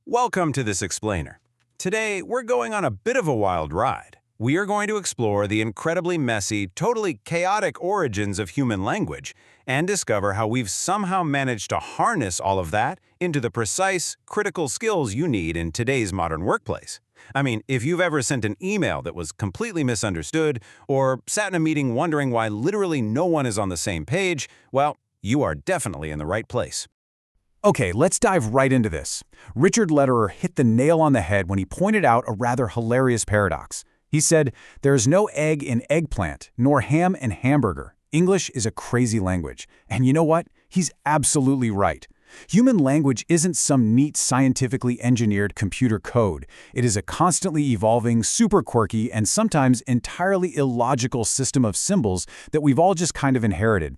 Welcome to this explainer. Today, we're going on a bit of a wild ride. We are going to explore the incredibly messy, totally chaotic origins of human language and discover how we've somehow managed to harness all of that into the precise, critical skills you need in today's modern workplace. I mean, if you've ever sent an email that was completely misunderstood or sat in a meeting wondering why literally no one is on the same page, well, you are definitely in the right place. Okay, let's dive right into this. Richard Lederer hit the nail on the head when he pointed out a rather hilarious paradox. He said, "There is no egg in eggplant, nor ham in hamburger. English is a crazy language." And you know what? He's absolutely right. Human language isn't some neat, scientifically engineered computer code. It is a constantly evolving, super quirky, and sometimes entirely illogical system of symbols that we've all just kind of inherited.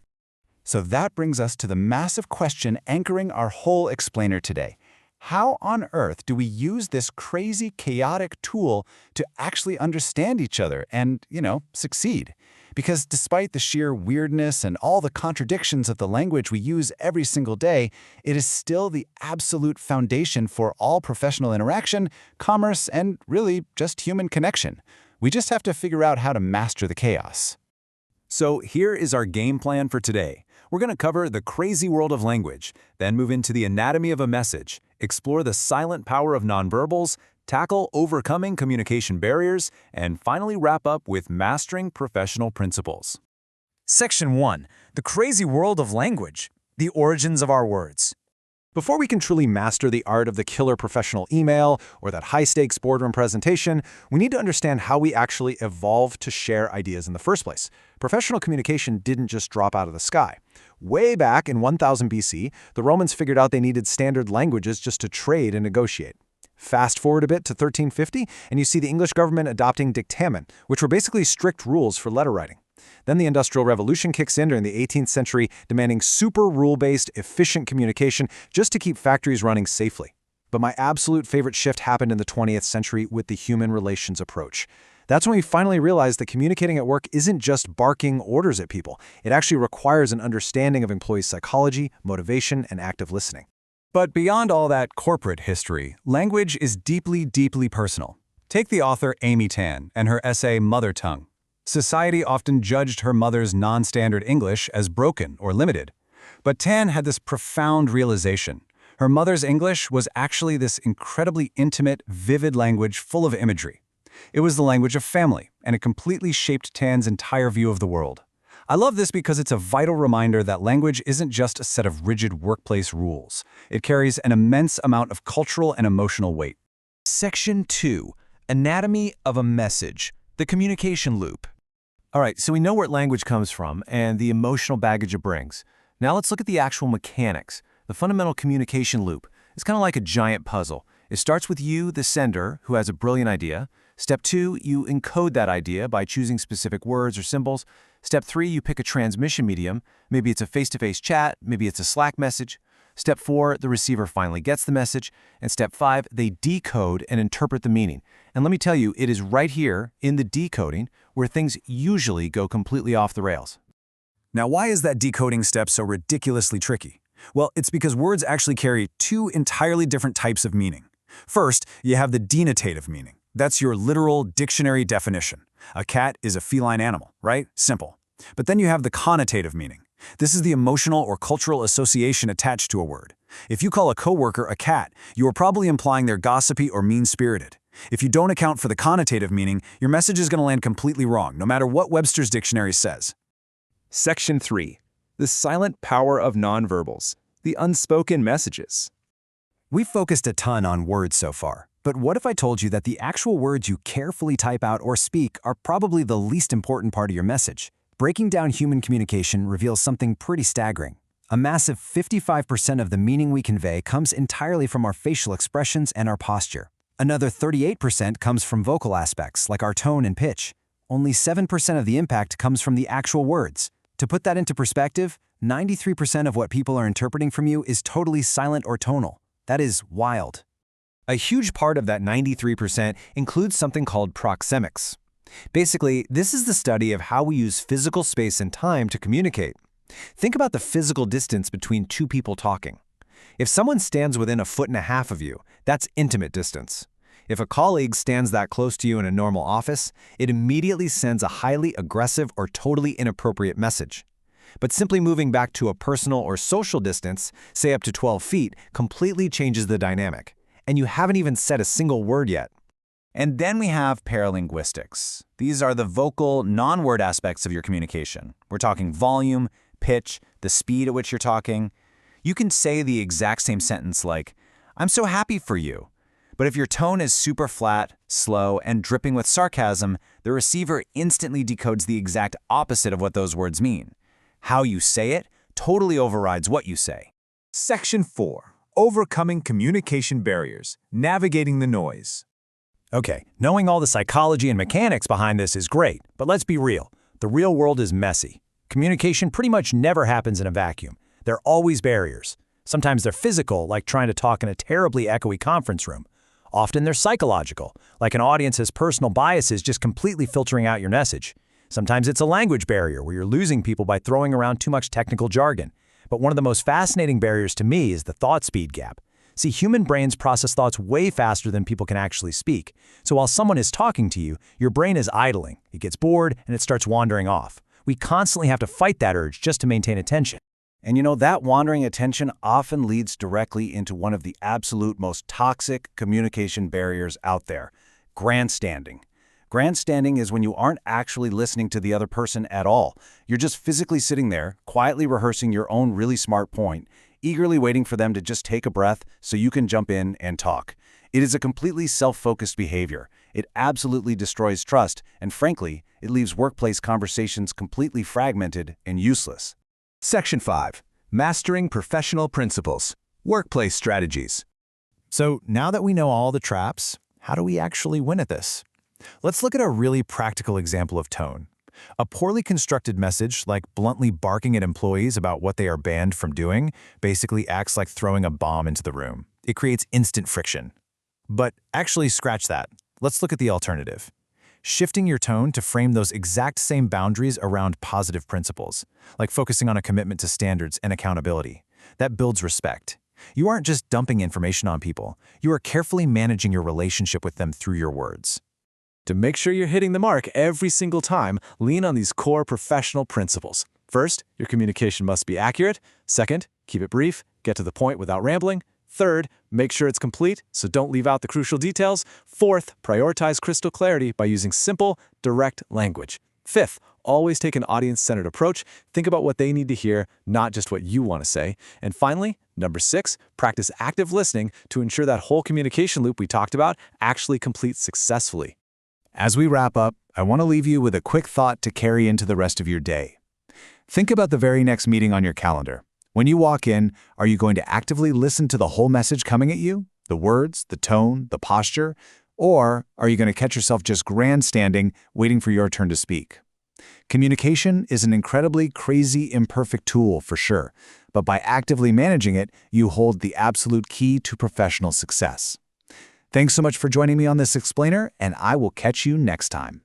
So that brings us to the massive question anchoring our whole explainer today. How on earth do we use this crazy, chaotic tool to actually understand each other and, succeed? Because despite the sheer weirdness and all the contradictions of the language we use every single day, it is still the absolute foundation for all professional interaction, commerce, and really just human connection. We just have to figure out how to master the chaos. So here is our game plan for today. We're going to cover the crazy world of language, then move into the anatomy of a message, explore the silent power of nonverbals, tackle overcoming communication barriers, and finally wrap up with mastering professional principles. Section 1. The crazy world of language. The origins of our words. Before we can truly master the art of the killer professional email or that high-stakes boardroom presentation, we need to understand how we actually evolved to share ideas in the first place. Professional communication didn't just drop out of the sky. Way back in 1000 BC, the Romans figured out they needed standard languages just to trade and negotiate. Fast forward a bit to 1350, and you see the English government adopting dictamen, which were basically strict rules for letter writing. Then the Industrial Revolution kicks in during the 18th century, demanding super rule-based, efficient communication just to keep factories running safely. But my absolute favorite shift happened in the 20th century with the human relations approach. That's when we finally realized that communicating at work isn't just barking orders at people. It actually requires an understanding of employees' psychology, motivation, and active listening. But beyond all that corporate history, language is deeply, deeply personal. Take the author Amy Tan and her essay Mother Tongue. Society often judged her mother's non-standard English as broken or limited. But Tan had this profound realization. Her mother's English was actually this incredibly intimate, vivid language full of imagery. It was the language of family, and it completely shaped Tan's entire view of the world. I love this because it's a vital reminder that language isn't just a set of rigid workplace rules. It carries an immense amount of cultural and emotional weight. Section 2. Anatomy of a message. The communication loop. All right, so we know where language comes from and the emotional baggage it brings. Now let's look at the actual mechanics. The fundamental communication loop is kind of like a giant puzzle. It starts with you, the sender, who has a brilliant idea. Step 2, you encode that idea by choosing specific words or symbols. Step 3, you pick a transmission medium. Maybe it's a face-to-face chat, maybe it's a Slack message. Step 4, the receiver finally gets the message. And Step 5, they decode and interpret the meaning. And let me tell you, it is right here in the decoding where things usually go completely off the rails. Now, why is that decoding step so ridiculously tricky? Well, it's because words actually carry two entirely different types of meaning. First, you have the denotative meaning. That's your literal dictionary definition. A cat is a feline animal, right? Simple. But then you have the connotative meaning. This is the emotional or cultural association attached to a word. If you call a coworker a cat, you are probably implying they're gossipy or mean-spirited. If you don't account for the connotative meaning, your message is going to land completely wrong, no matter what Webster's dictionary says. Section 3. The silent power of nonverbals. The unspoken messages. We've focused a ton on words so far, but what if I told you that the actual words you carefully type out or speak are probably the least important part of your message? Breaking down human communication reveals something pretty staggering. A massive 55% of the meaning we convey comes entirely from our facial expressions and our posture. Another 38% comes from vocal aspects, like our tone and pitch. Only 7% of the impact comes from the actual words. To put that into perspective, 93% of what people are interpreting from you is totally silent or tonal. That is wild. A huge part of that 93% includes something called proxemics. Basically, this is the study of how we use physical space and time to communicate. Think about the physical distance between two people talking. If someone stands within 1.5 feet of you, that's intimate distance. If a colleague stands that close to you in a normal office, it immediately sends a highly aggressive or totally inappropriate message. But simply moving back to a personal or social distance, say up to 12 feet, completely changes the dynamic. And you haven't even said a single word yet. And then we have paralinguistics. These are the vocal, non-word aspects of your communication. We're talking volume, pitch, the speed at which you're talking. You can say the exact same sentence like, "I'm so happy for you." But if your tone is super flat, slow, and dripping with sarcasm, the receiver instantly decodes the exact opposite of what those words mean. How you say it totally overrides what you say. Section 4. Overcoming communication barriers. Navigating the noise. Okay, knowing all the psychology and mechanics behind this is great, but let's be real. The real world is messy. Communication pretty much never happens in a vacuum. There are always barriers. Sometimes they're physical, like trying to talk in a terribly echoey conference room. Often they're psychological, like an audience's personal biases just completely filtering out your message. Sometimes it's a language barrier where you're losing people by throwing around too much technical jargon. But one of the most fascinating barriers to me is the thought speed gap. See, human brains process thoughts way faster than people can actually speak. So while someone is talking to you, your brain is idling. It gets bored and it starts wandering off. We constantly have to fight that urge just to maintain attention. And you know, that wandering attention often leads directly into one of the absolute most toxic communication barriers out there, grandstanding. Grandstanding is when you aren't actually listening to the other person at all. You're just physically sitting there, quietly rehearsing your own really smart point, eagerly waiting for them to just take a breath so you can jump in and talk. It is a completely self-focused behavior. It absolutely destroys trust, and frankly, it leaves workplace conversations completely fragmented and useless. Section 5. Mastering professional principles. Workplace strategies. So now that we know all the traps, how do we actually win at this? Let's look at a really practical example of tone. A poorly constructed message, like bluntly barking at employees about what they are banned from doing, basically acts like throwing a bomb into the room. It creates instant friction. But actually, scratch that. Let's look at the alternative. Shifting your tone to frame those exact same boundaries around positive principles, like focusing on a commitment to standards and accountability. That builds respect. You aren't just dumping information on people. You are carefully managing your relationship with them through your words. To make sure you're hitting the mark every single time, lean on these core professional principles. First, your communication must be accurate. Second, keep it brief, get to the point without rambling. Third, make sure it's complete, so don't leave out the crucial details. Fourth, prioritize crystal clarity by using simple, direct language. Fifth, always take an audience-centered approach. Think about what they need to hear, not just what you want to say. And finally, number 6, practice active listening to ensure that whole communication loop we talked about actually completes successfully. As we wrap up, I want to leave you with a quick thought to carry into the rest of your day. Think about the very next meeting on your calendar. When you walk in, are you going to actively listen to the whole message coming at you? The words, the tone, the posture? Or are you going to catch yourself just grandstanding, waiting for your turn to speak? Communication is an incredibly crazy, imperfect tool for sure, but by actively managing it, you hold the absolute key to professional success. Thanks so much for joining me on this explainer, and I will catch you next time.